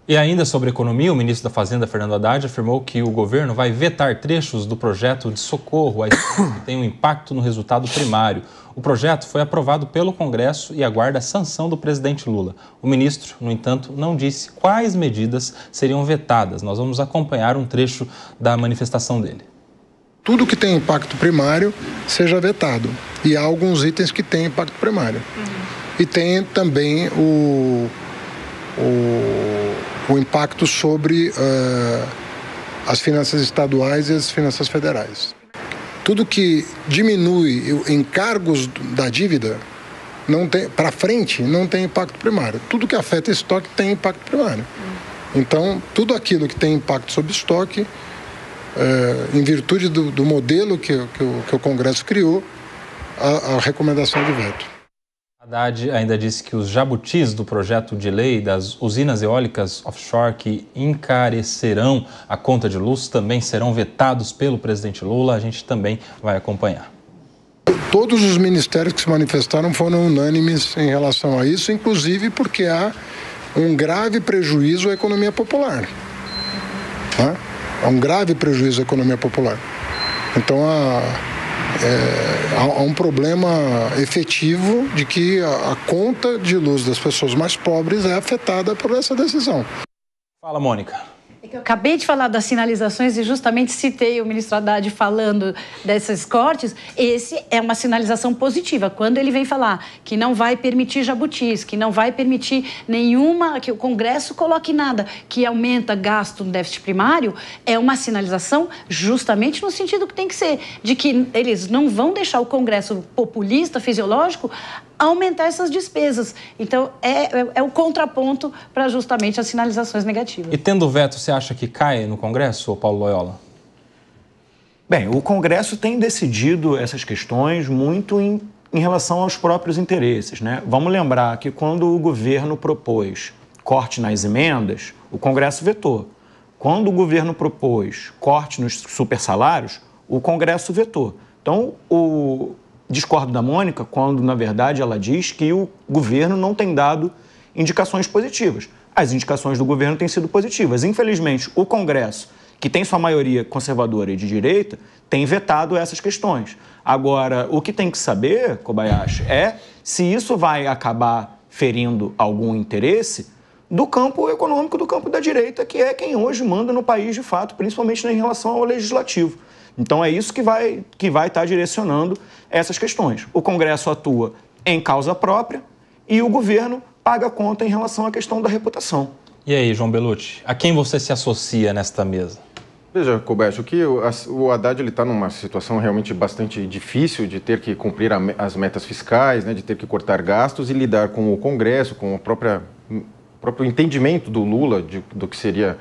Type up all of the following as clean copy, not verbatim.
E ainda sobre economia, o ministro da Fazenda, Fernando Haddad, afirmou que o governo vai vetar trechos do projeto de socorro a estados que tem um impacto no resultado primário. O projeto foi aprovado pelo Congresso e aguarda a sanção do presidente Lula. O ministro, no entanto, não disse quais medidas seriam vetadas. Nós vamos acompanhar um trecho da manifestação dele. Tudo que tem impacto primário seja vetado. E há alguns itens que têm impacto primário. E tem também o impacto sobre as finanças estaduais e as finanças federais. Tudo que diminui encargos da dívida para frente não tem impacto primário. Tudo que afeta estoque tem impacto primário. Então, tudo aquilo que tem impacto sobre estoque, em virtude do modelo que o Congresso criou, a recomendação de veto. Haddad ainda disse que os jabutis do projeto de lei das usinas eólicas offshore que encarecerão a conta de luz também serão vetados pelo presidente Lula. A gente também vai acompanhar. Todos os ministérios que se manifestaram foram unânimes em relação a isso, inclusive porque há um grave prejuízo à economia popular. Há um grave prejuízo à economia popular. Então, há um problema efetivo de que a conta de luz das pessoas mais pobres é afetada por essa decisão. Fala, Mônica. Eu acabei de falar das sinalizações e justamente citei o ministro Haddad falando desses cortes. Esse é uma sinalização positiva. Quando ele vem falar que não vai permitir jabutis, que não vai permitir que o Congresso coloque nada que aumenta gasto no déficit primário, é uma sinalização justamente no sentido que tem que ser, de que eles não vão deixar o Congresso populista, fisiológico, aumentar essas despesas. Então, é o contraponto para justamente as sinalizações negativas. E tendo veto, você acha que cai no Congresso, Paulo Loyola? Bem, o Congresso tem decidido essas questões muito em relação aos próprios interesses, né? Vamos lembrar que quando o governo propôs corte nas emendas, o Congresso vetou. Quando o governo propôs corte nos supersalários, o Congresso vetou. Então, discordo da Mônica quando, na verdade, ela diz que o governo não tem dado indicações positivas. As indicações do governo têm sido positivas. Infelizmente, o Congresso, que tem sua maioria conservadora e de direita, tem vetado essas questões. Agora, o que tem que saber, Kobayashi, é se isso vai acabar ferindo algum interesse do campo econômico, do campo da direita, que é quem hoje manda no país de fato, principalmente em relação ao legislativo. Então, é isso que vai estar direcionando essas questões. O Congresso atua em causa própria e o governo paga conta em relação à questão da reputação. E aí, João Bellucci, a quem você se associa nesta mesa? Veja, Kobayashi, o Haddad está numa situação realmente bastante difícil de ter que cumprir as metas fiscais, né, de ter que cortar gastos e lidar com o Congresso, com o próprio entendimento do Lula do que seria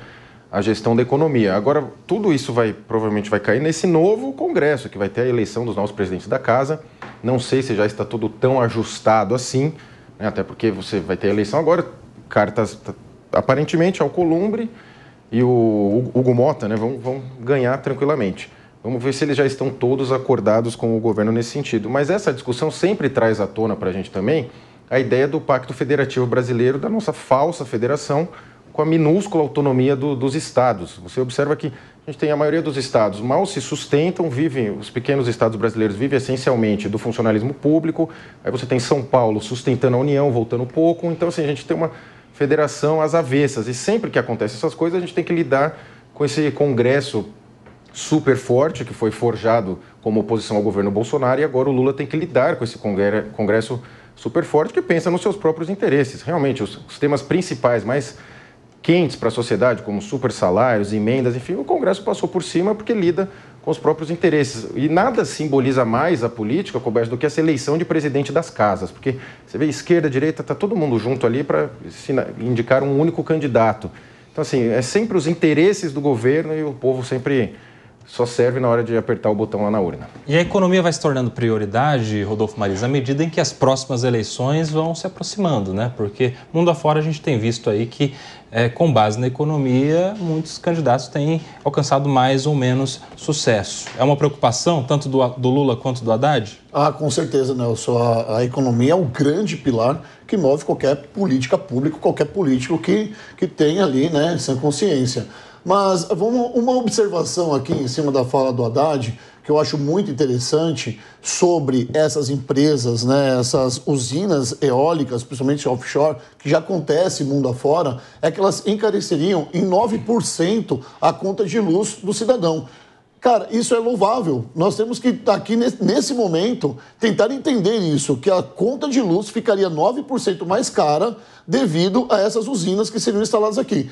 a gestão da economia. Agora, tudo isso provavelmente vai cair nesse novo Congresso, que vai ter a eleição dos novos presidentes da Casa. Não sei se já está tudo tão ajustado assim, né? Até porque você vai ter a eleição agora, cartas aparentemente Alcolumbre e o Hugo Mota, né, vão ganhar tranquilamente. Vamos ver se eles já estão todos acordados com o governo nesse sentido. Mas essa discussão sempre traz à tona para a gente também a ideia do Pacto Federativo Brasileiro, da nossa falsa federação, com a minúscula autonomia dos estados. Você observa que a gente tem a maioria dos estados mal se sustentam, os pequenos estados brasileiros vivem essencialmente do funcionalismo público, aí você tem São Paulo sustentando a União, voltando pouco, então assim, a gente tem uma federação às avessas, e sempre que acontecem essas coisas a gente tem que lidar com esse Congresso super forte, que foi forjado como oposição ao governo Bolsonaro, e agora o Lula tem que lidar com esse Congresso super forte que pensa nos seus próprios interesses. Realmente, os temas principais, mais quentes para a sociedade, como supersalários, emendas, enfim, o Congresso passou por cima porque lida com os próprios interesses. E nada simboliza mais a política, Kobayashi, do que essa eleição de presidente das casas, porque você vê esquerda, direita, está todo mundo junto ali para indicar um único candidato. Então, assim, é sempre os interesses do governo e o povo sempre só serve na hora de apertar o botão lá na urna. E a economia vai se tornando prioridade, Rodolfo Marisa, à medida em que as próximas eleições vão se aproximando, né? Porque mundo afora a gente tem visto aí que, com base na economia, muitos candidatos têm alcançado mais ou menos sucesso. É uma preocupação tanto do Lula quanto do Haddad? Ah, com certeza, Nelson. A economia é o grande pilar que move qualquer política pública, qualquer político que tem ali, né, essa consciência. Mas uma observação aqui em cima da fala do Haddad, que eu acho muito interessante, sobre essas empresas, né, essas usinas eólicas, principalmente offshore, que já acontece mundo afora, é que elas encareceriam em 9% a conta de luz do cidadão. Cara, isso é louvável. Nós temos que, aqui nesse momento, tentar entender isso, que a conta de luz ficaria 9% mais cara devido a essas usinas que seriam instaladas aqui.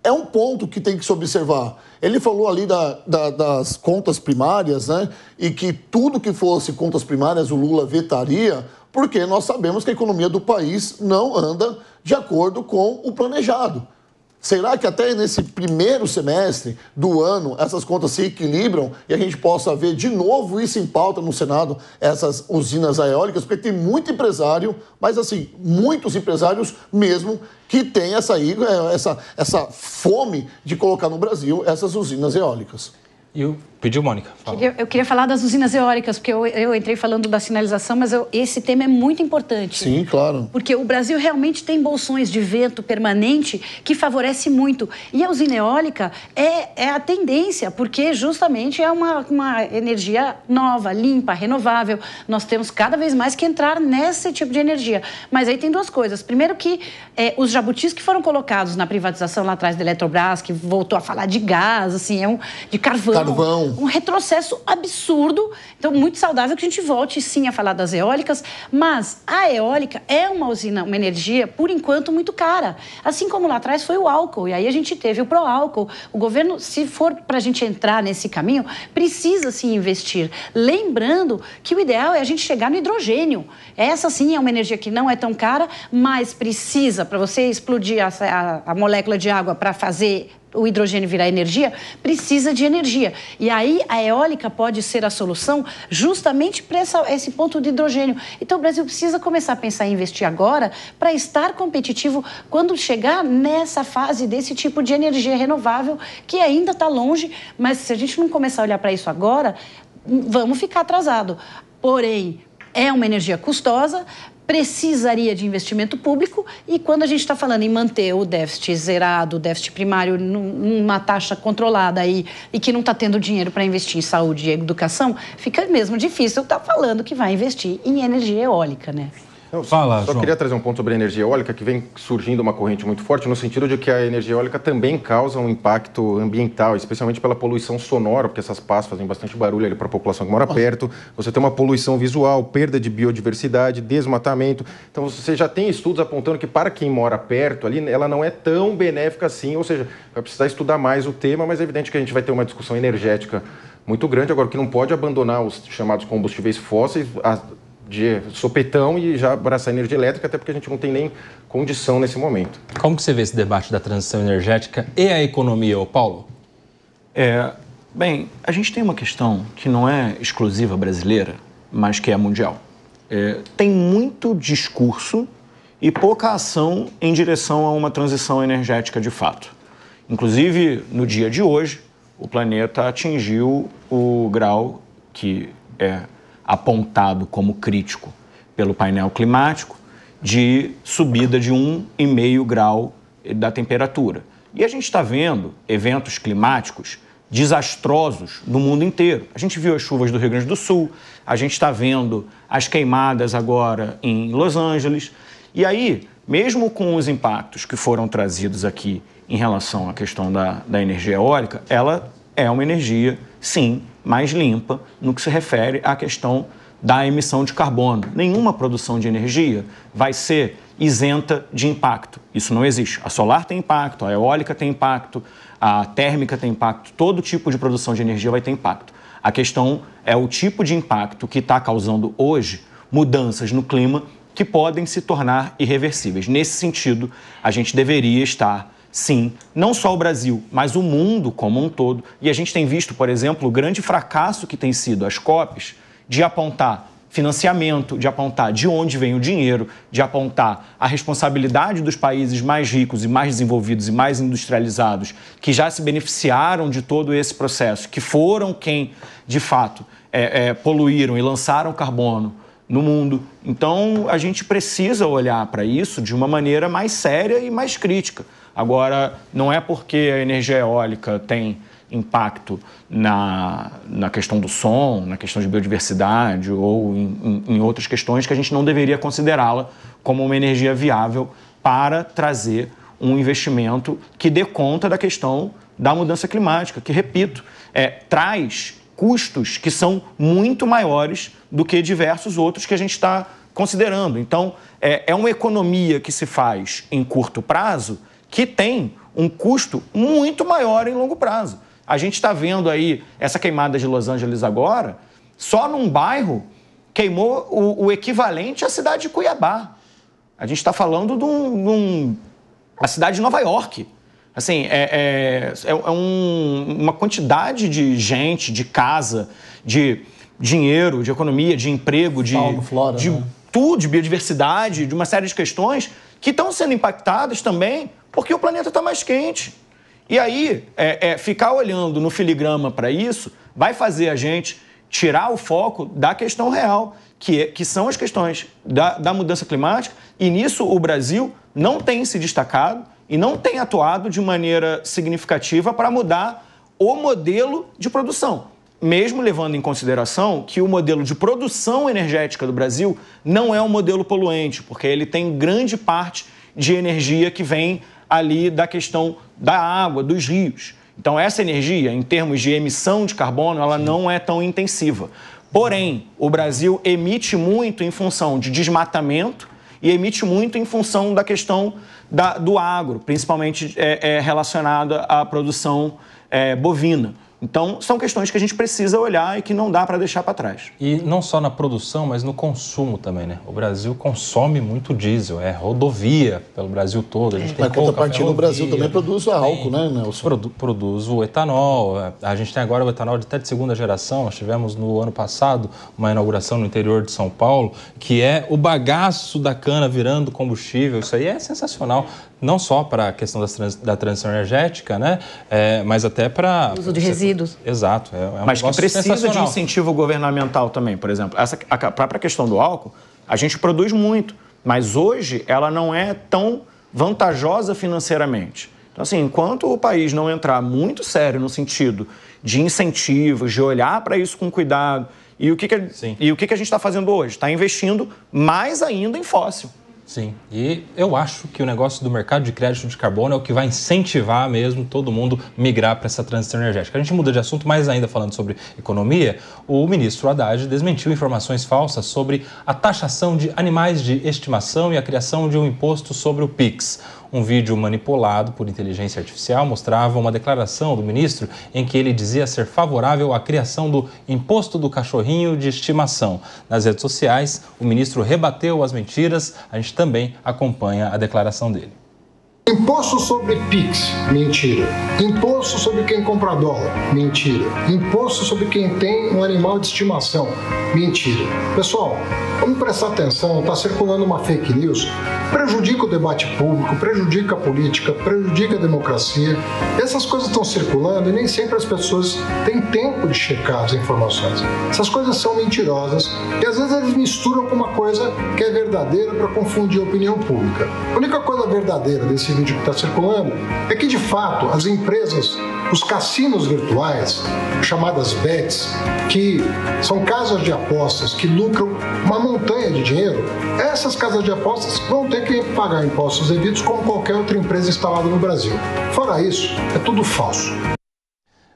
É um ponto que tem que se observar. Ele falou ali das contas primárias, né? E que tudo que fosse contas primárias o Lula vetaria, porque nós sabemos que a economia do país não anda de acordo com o planejado. Será que até nesse primeiro semestre do ano essas contas se equilibram e a gente possa ver de novo isso em pauta no Senado, essas usinas eólicas? Porque tem muito empresário, mas assim, muitos empresários mesmo, que tem essa fome de colocar no Brasil essas usinas eólicas. Pediu, Mônica. Fala. Eu queria falar das usinas eólicas, porque eu entrei falando da sinalização, mas esse tema é muito importante. Sim, claro. Porque o Brasil realmente tem bolsões de vento permanente que favorece muito. E a usina eólica é a tendência, porque justamente é uma energia nova, limpa, renovável. Nós temos cada vez mais que entrar nesse tipo de energia. Mas aí tem duas coisas. Primeiro que os jabutis que foram colocados na privatização lá atrás da Eletrobras, que voltou a falar de gás, assim, de carvão. Um retrocesso absurdo. Então, muito saudável que a gente volte, sim, a falar das eólicas. Mas a eólica é uma usina, uma energia, por enquanto, muito cara. Assim como lá atrás foi o álcool. E aí a gente teve o pró-álcool. O governo, se for para a gente entrar nesse caminho, precisa, sim, investir. Lembrando que o ideal é a gente chegar no hidrogênio. Essa, sim, é uma energia que não é tão cara, mas precisa, para você explodir a molécula de água para fazer o hidrogênio virar energia, precisa de energia. E aí a eólica pode ser a solução justamente para esse ponto de hidrogênio. Então o Brasil precisa começar a pensar em investir agora para estar competitivo quando chegar nessa fase desse tipo de energia renovável que ainda está longe, mas se a gente não começar a olhar para isso agora, vamos ficar atrasado. Porém, é uma energia custosa, precisaria de investimento público e quando a gente está falando em manter o déficit zerado, o déficit primário numa taxa controlada aí e que não está tendo dinheiro para investir em saúde e educação, fica mesmo difícil estar falando que vai investir em energia eólica, né? Fala, Só João. queria trazer um ponto sobre a energia eólica, que vem surgindo uma corrente muito forte, no sentido de que a energia eólica também causa um impacto ambiental, especialmente pela poluição sonora, porque essas pás fazem bastante barulho ali para a população que mora perto. Você tem uma poluição visual, perda de biodiversidade, desmatamento. Então, você já tem estudos apontando que para quem mora perto ali, ela não é tão benéfica assim, ou seja, vai precisar estudar mais o tema, mas é evidente que a gente vai ter uma discussão energética muito grande. Agora, que não pode abandonar os chamados combustíveis fósseis de sopetão e já abraçar a energia elétrica, até porque a gente não tem nem condição nesse momento. Como que você vê esse debate da transição energética e a economia, Paulo? Bem, a gente tem uma questão que não é exclusiva brasileira, mas que é mundial. Tem muito discurso e pouca ação em direção a uma transição energética de fato. Inclusive, no dia de hoje, o planeta atingiu o grau que é apontado como crítico pelo painel climático de subida de 1,5 grau da temperatura. E a gente está vendo eventos climáticos desastrosos no mundo inteiro. A gente viu as chuvas do Rio Grande do Sul, a gente está vendo as queimadas agora em Los Angeles. E aí, mesmo com os impactos que foram trazidos aqui em relação à questão da energia eólica, ela é uma energia, sim, mais limpa no que se refere à questão da emissão de carbono. Nenhuma produção de energia vai ser isenta de impacto. Isso não existe. A solar tem impacto, a eólica tem impacto, a térmica tem impacto, todo tipo de produção de energia vai ter impacto. A questão é o tipo de impacto que está causando hoje mudanças no clima que podem se tornar irreversíveis. Nesse sentido, a gente deveria estar sim, não só o Brasil, mas o mundo como um todo. E a gente tem visto, por exemplo, o grande fracasso que tem sido as COPs de apontar financiamento, de apontar de onde vem o dinheiro, de apontar a responsabilidade dos países mais ricos e mais desenvolvidos e mais industrializados, que já se beneficiaram de todo esse processo, que foram quem, de fato, poluíram e lançaram carbono no mundo. Então, a gente precisa olhar para isso de uma maneira mais séria e mais crítica. Agora, não é porque a energia eólica tem impacto na questão do som, na questão de biodiversidade ou em outras questões que a gente não deveria considerá-la como uma energia viável para trazer um investimento que dê conta da questão da mudança climática, que, repito, traz custos que são muito maiores do que diversos outros que a gente está considerando. Então, é uma economia que se faz em curto prazo que tem um custo muito maior em longo prazo. A gente está vendo aí essa queimada de Los Angeles agora, só num bairro queimou o equivalente à cidade de Cuiabá. A gente está falando da cidade de Nova York. Assim, uma quantidade de gente, de casa, de dinheiro, de economia, de emprego, de flora, né? tudo, de biodiversidade, de uma série de questões que estão sendo impactadas também porque o planeta está mais quente. E aí, ficar olhando no filigrama para isso vai fazer a gente tirar o foco da questão real, que são as questões da mudança climática, e nisso o Brasil não tem se destacado e não tem atuado de maneira significativa para mudar o modelo de produção, mesmo levando em consideração que o modelo de produção energética do Brasil não é um modelo poluente, porque ele tem grande parte de energia que vem ali da questão da água, dos rios. Então, essa energia, em termos de emissão de carbono, ela não é tão intensiva. Porém, o Brasil emite muito em função de desmatamento e emite muito em função da questão do agro, principalmente relacionada à produção bovina. Então, são questões que a gente precisa olhar e que não dá para deixar para trás. E não só na produção, mas no consumo também, né? O Brasil consome muito diesel, rodovia pelo Brasil todo. A gente tem na contrapartida, o Brasil também produz álcool, né, Nelson? Produz o etanol. A gente tem agora o etanol até de segunda geração. Nós tivemos no ano passado uma inauguração no interior de São Paulo, que é o bagaço da cana virando combustível. Isso aí é sensacional. Não só para a questão da transição energética, né? Mas até para uso de resíduos. Exato. Mas que precisa de incentivo governamental também, por exemplo. A própria questão do álcool, a gente produz muito, mas hoje ela não é tão vantajosa financeiramente. Então, assim, enquanto o país não entrar muito sério no sentido de incentivos, de olhar para isso com cuidado, e o que a gente está fazendo hoje? Está investindo mais ainda em fóssil. Sim, e eu acho que o negócio do mercado de crédito de carbono é o que vai incentivar mesmo todo mundo migrar para essa transição energética. A gente muda de assunto, mas ainda falando sobre economia, o ministro Haddad desmentiu informações falsas sobre a taxação de animais de estimação e a criação de um imposto sobre o PIX. Um vídeo manipulado por inteligência artificial mostrava uma declaração do ministro em que ele dizia ser favorável à criação do imposto do cachorrinho de estimação. Nas redes sociais, o ministro rebateu as mentiras. A gente também acompanha a declaração dele. Imposto sobre PIX, mentira. Imposto sobre quem compra dólar, mentira. Imposto sobre quem tem um animal de estimação, mentira. Pessoal, vamos prestar atenção, está circulando uma fake news, prejudica o debate público, prejudica a política, prejudica a democracia. Essas coisas estão circulando e nem sempre as pessoas têm tempo de checar as informações. Essas coisas são mentirosas e às vezes eles misturam com uma coisa que é verdadeira para confundir a opinião pública. A única coisa verdadeira desse vídeo que está circulando é que, de fato, as empresas, os cassinos virtuais, chamadas bets, que são casas de apostas que lucram uma montanha de dinheiro, essas casas de apostas vão ter que pagar impostos devidos como qualquer outra empresa instalada no Brasil. Fora isso, é tudo falso.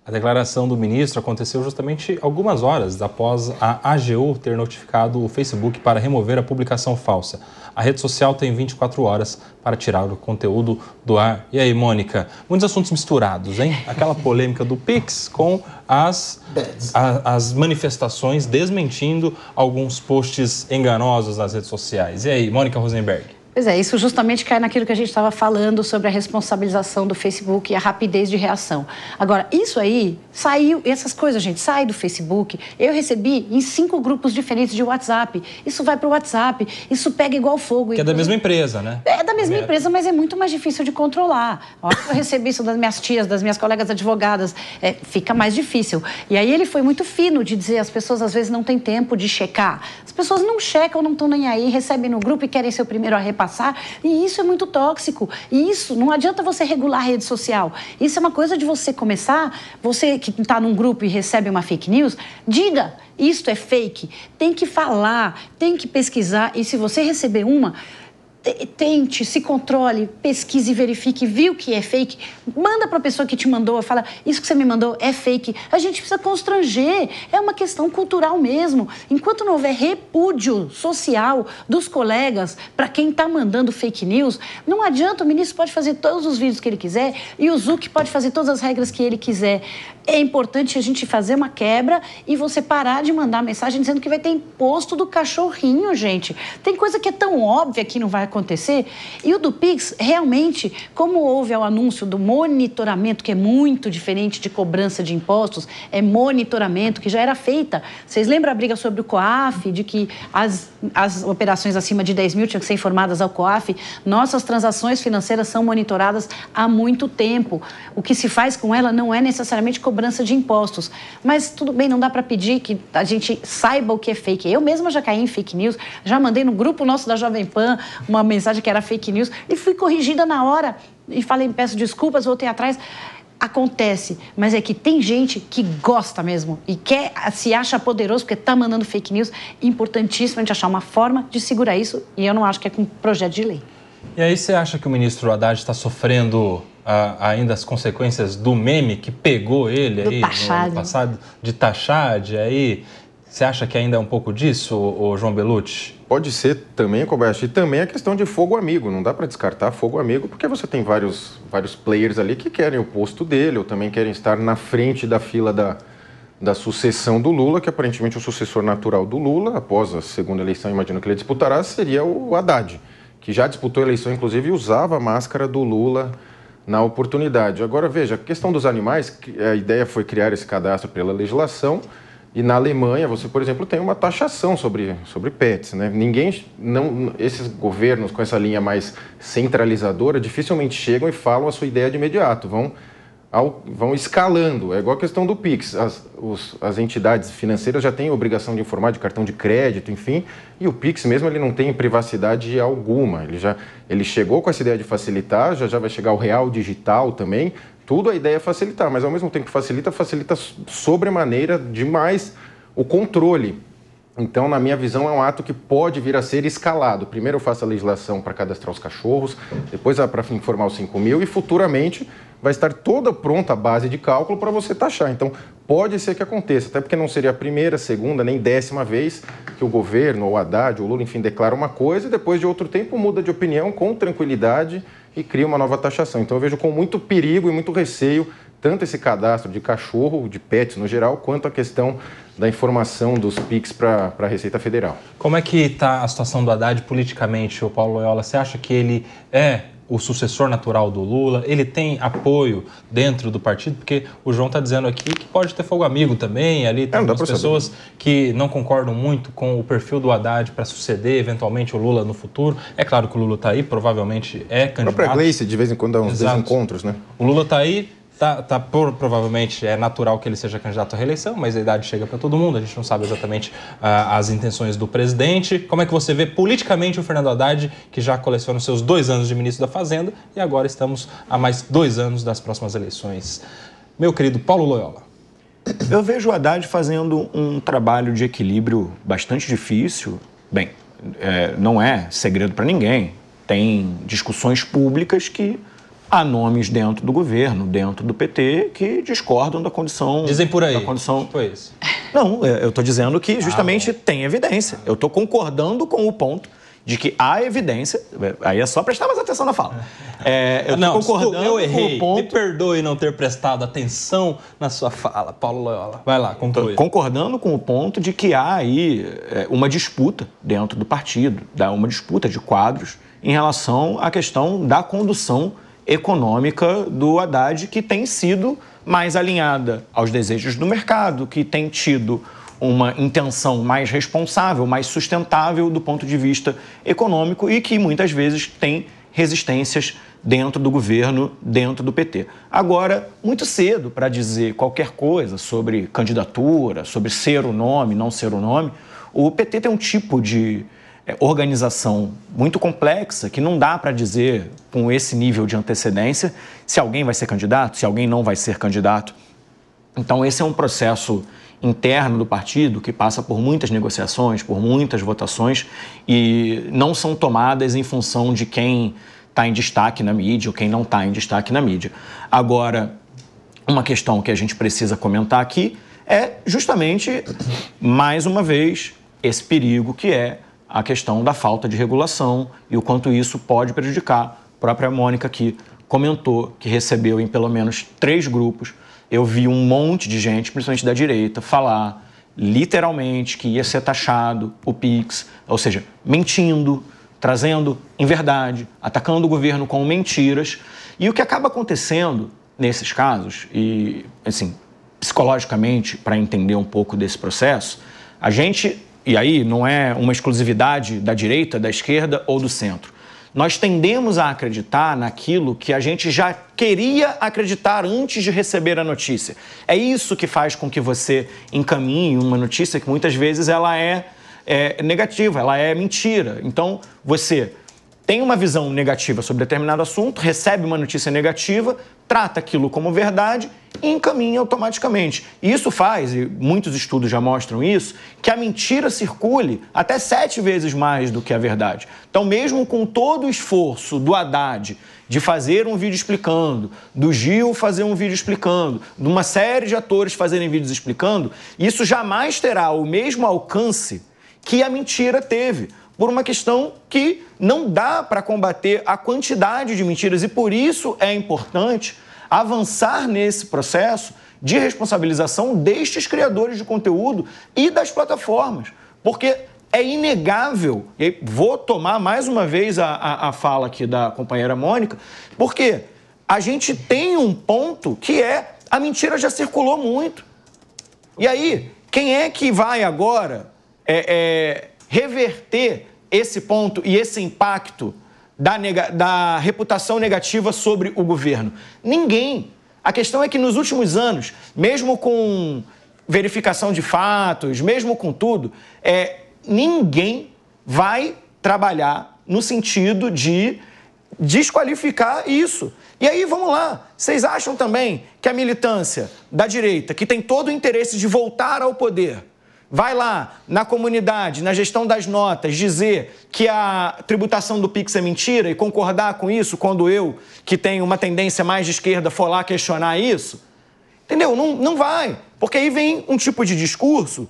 A declaração do ministro aconteceu justamente algumas horas após a AGU ter notificado o Facebook para remover a publicação falsa. A rede social tem 24 horas para tirar o conteúdo do ar. E aí, Mônica, muitos assuntos misturados, hein? Aquela polêmica do Pix com as manifestações desmentindo alguns posts enganosos nas redes sociais. E aí, Mônica Rosenberg? Pois é, isso justamente cai naquilo que a gente estava falando sobre a responsabilização do Facebook e a rapidez de reação. Agora, isso aí saiu, essas coisas, gente, sai do Facebook. Eu recebi em 5 grupos diferentes de WhatsApp. Isso vai para o WhatsApp, isso pega igual fogo. Que é da mesma empresa, né? É da mesma empresa, mas é muito mais difícil de controlar. A hora que eu recebi isso das minhas tias, das minhas colegas advogadas, fica mais difícil. E aí ele foi muito fino de dizer, as pessoas às vezes não têm tempo de checar. As pessoas não checam, não estão nem aí, recebem no grupo e querem ser o primeiro a repassar. E isso é muito tóxico. E isso, não adianta você regular a rede social. Isso é uma coisa de você começar, você que está num grupo e recebe uma fake news, diga, isto é fake. Tem que falar, tem que pesquisar. E se você receber uma, tente, se controle, pesquise, verifique, viu que é fake, manda para a pessoa que te mandou, fala, isso que você me mandou é fake. A gente precisa constranger, é uma questão cultural mesmo. Enquanto não houver repúdio social dos colegas para quem está mandando fake news, não adianta, o ministro pode fazer todos os vídeos que ele quiser e o Zuc pode fazer todas as regras que ele quiser. É importante a gente fazer uma quebra e você parar de mandar mensagem dizendo que vai ter imposto do cachorrinho, gente. Tem coisa que é tão óbvia que não vai acontecer. E o do Pix, realmente, como houve o anúncio do monitoramento, que é muito diferente de cobrança de impostos, é monitoramento que já era feita. Vocês lembram a briga sobre o COAF, de que as operações acima de 10 mil tinham que ser informadas ao COAF? Nossas transações financeiras são monitoradas há muito tempo. O que se faz com ela não é necessariamente cobrança de impostos. Mas tudo bem, não dá para pedir que a gente saiba o que é fake. Eu mesma já caí em fake news, já mandei no grupo nosso da Jovem Pan uma mensagem que era fake news e fui corrigida na hora e falei, peço desculpas, voltei atrás. Acontece, mas é que tem gente que gosta mesmo e se acha poderoso porque está mandando fake news. Importantíssimo a gente achar uma forma de segurar isso e eu não acho que é com projeto de lei. E aí você acha que o ministro Haddad está sofrendo ainda as consequências do meme que pegou ele aí no ano passado, de Tachad, aí você acha que ainda é um pouco disso, o João Bellucci? Pode ser também, Kobayashi, e também a questão de fogo amigo, não dá para descartar fogo amigo, porque você tem vários players ali que querem o posto dele, ou também querem estar na frente da fila da sucessão do Lula, que aparentemente o sucessor natural do Lula, após a segunda eleição, imagino que ele disputará, seria o Haddad, que já disputou a eleição, inclusive, e usava a máscara do Lula na oportunidade. Agora, veja, a questão dos animais, a ideia foi criar esse cadastro pela legislação, e na Alemanha, você, por exemplo, tem uma taxação sobre pets, né? Esses governos com essa linha mais centralizadora dificilmente chegam e falam a sua ideia de imediato, vão escalando. É igual a questão do Pix. As entidades financeiras já têm a obrigação de informar de cartão de crédito, enfim, e o Pix mesmo ele não tem privacidade alguma. Ele chegou com essa ideia de facilitar, já vai chegar o real digital também. Tudo a ideia é facilitar, mas ao mesmo tempo que facilita sobremaneira demais o controle. Então, na minha visão, é um ato que pode vir a ser escalado. Primeiro eu faço a legislação para cadastrar os cachorros, depois para informar os 5 mil e futuramente vai estar toda pronta a base de cálculo para você taxar. Então, pode ser que aconteça, até porque não seria a primeira, segunda, nem 10ª vez que o governo, ou o Haddad, ou o Lula, enfim, declara uma coisa e depois de outro tempo muda de opinião com tranquilidade e cria uma nova taxação. Então, eu vejo com muito perigo e muito receio tanto esse cadastro de cachorro, de pets no geral, quanto a questão da informação dos PIX para a Receita Federal. Como é que está a situação do Haddad politicamente, Paulo Loyola? Você acha que ele é o sucessor natural do Lula? Ele tem apoio dentro do partido? Porque o João está dizendo aqui que pode ter fogo amigo também. Ali tem algumas pessoas que não concordam muito com o perfil do Haddad para suceder eventualmente o Lula no futuro. É claro que o Lula está aí, provavelmente é candidato. A própria Gleice, de vez em quando, dá uns desencontros, né? O Lula está aí. Provavelmente é natural que ele seja candidato à reeleição, mas a idade chega para todo mundo, a gente não sabe exatamente as intenções do presidente. Como é que você vê politicamente o Fernando Haddad, que já coleciona os seus 2 anos de ministro da Fazenda e agora estamos a mais 2 anos das próximas eleições? Meu querido Paulo Loyola. Eu vejo o Haddad fazendo um trabalho de equilíbrio bastante difícil. Bem, não é segredo para ninguém. Tem discussões públicas que há nomes dentro do governo, dentro do PT, que discordam da condição... Dizem por aí. Da condição... Foi isso. Não, eu estou dizendo que justamente tem evidência. Eu estou concordando com o ponto de que há evidência... Aí é só prestar mais atenção na fala. Eu estou concordando eu errei. com o ponto... Me perdoe não ter prestado atenção na sua fala, Paulo Loyola. Vai lá, conclui. Concordando com o ponto de que há aí uma disputa dentro do partido, uma disputa de quadros em relação à questão da condução econômica do Haddad, que tem sido mais alinhada aos desejos do mercado, que tem tido uma intenção mais responsável, mais sustentável do ponto de vista econômico e que muitas vezes tem resistências dentro do governo, dentro do PT. Agora, muito cedo para dizer qualquer coisa sobre candidatura, sobre ser o nome, não ser o nome. O PT tem um tipo de organização muito complexa que não dá para dizer com esse nível de antecedência se alguém vai ser candidato, se alguém não vai ser candidato. Então, esse é um processo interno do partido que passa por muitas negociações, por muitas votações e não são tomadas em função de quem está em destaque na mídia ou quem não está em destaque na mídia. Agora, uma questão que a gente precisa comentar aqui é justamente, mais uma vez, esse perigo que é a questão da falta de regulação e o quanto isso pode prejudicar. A própria Mônica aqui comentou que recebeu em pelo menos 3 grupos. Eu vi um monte de gente, principalmente da direita, falar literalmente que ia ser taxado o Pix, ou seja, mentindo, trazendo inverdade, atacando o governo com mentiras. E o que acaba acontecendo nesses casos, e assim, psicologicamente, para entender um pouco desse processo, a gente, e aí não é uma exclusividade da direita, da esquerda ou do centro, nós tendemos a acreditar naquilo que a gente já queria acreditar antes de receber a notícia. É isso que faz com que você encaminhe uma notícia que muitas vezes ela é negativa, ela é mentira. Então, você tem uma visão negativa sobre determinado assunto, recebe uma notícia negativa, trata aquilo como verdade e encaminha automaticamente. E isso faz, e muitos estudos já mostram isso, que a mentira circule até 7 vezes mais do que a verdade. Então, mesmo com todo o esforço do Haddad de fazer um vídeo explicando, do Gil fazer um vídeo explicando, de uma série de atores fazerem vídeos explicando, isso jamais terá o mesmo alcance que a mentira teve, por uma questão que não dá para combater a quantidade de mentiras e por isso é importante avançar nesse processo de responsabilização destes criadores de conteúdo e das plataformas, porque é inegável, e vou tomar mais uma vez a fala aqui da companheira Mônica, porque a gente tem um ponto que é a mentira já circulou muito. E aí, quem é que vai agora reverter esse ponto e esse impacto da reputação negativa sobre o governo? Ninguém. A questão é que nos últimos anos, mesmo com verificação de fatos, mesmo com tudo, ninguém vai trabalhar no sentido de desqualificar isso. E aí, vamos lá, vocês acham também que a militância da direita, que tem todo o interesse de voltar ao poder, vai lá na comunidade, na gestão das notas, dizer que a tributação do Pix é mentira e concordar com isso quando eu, que tenho uma tendência mais de esquerda, for lá questionar isso? Entendeu? Não vai. Porque aí vem um tipo de discurso,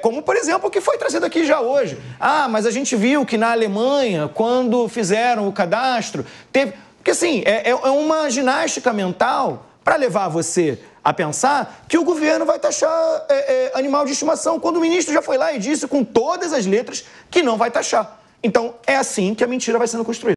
como, por exemplo, o que foi trazido aqui já hoje. Ah, mas a gente viu que na Alemanha, quando fizeram o cadastro, teve... Porque, assim, é uma ginástica mental para levar você a pensar que o governo vai taxar animal de estimação, quando o ministro já foi lá e disse com todas as letras que não vai taxar. Então, é assim que a mentira vai sendo construída.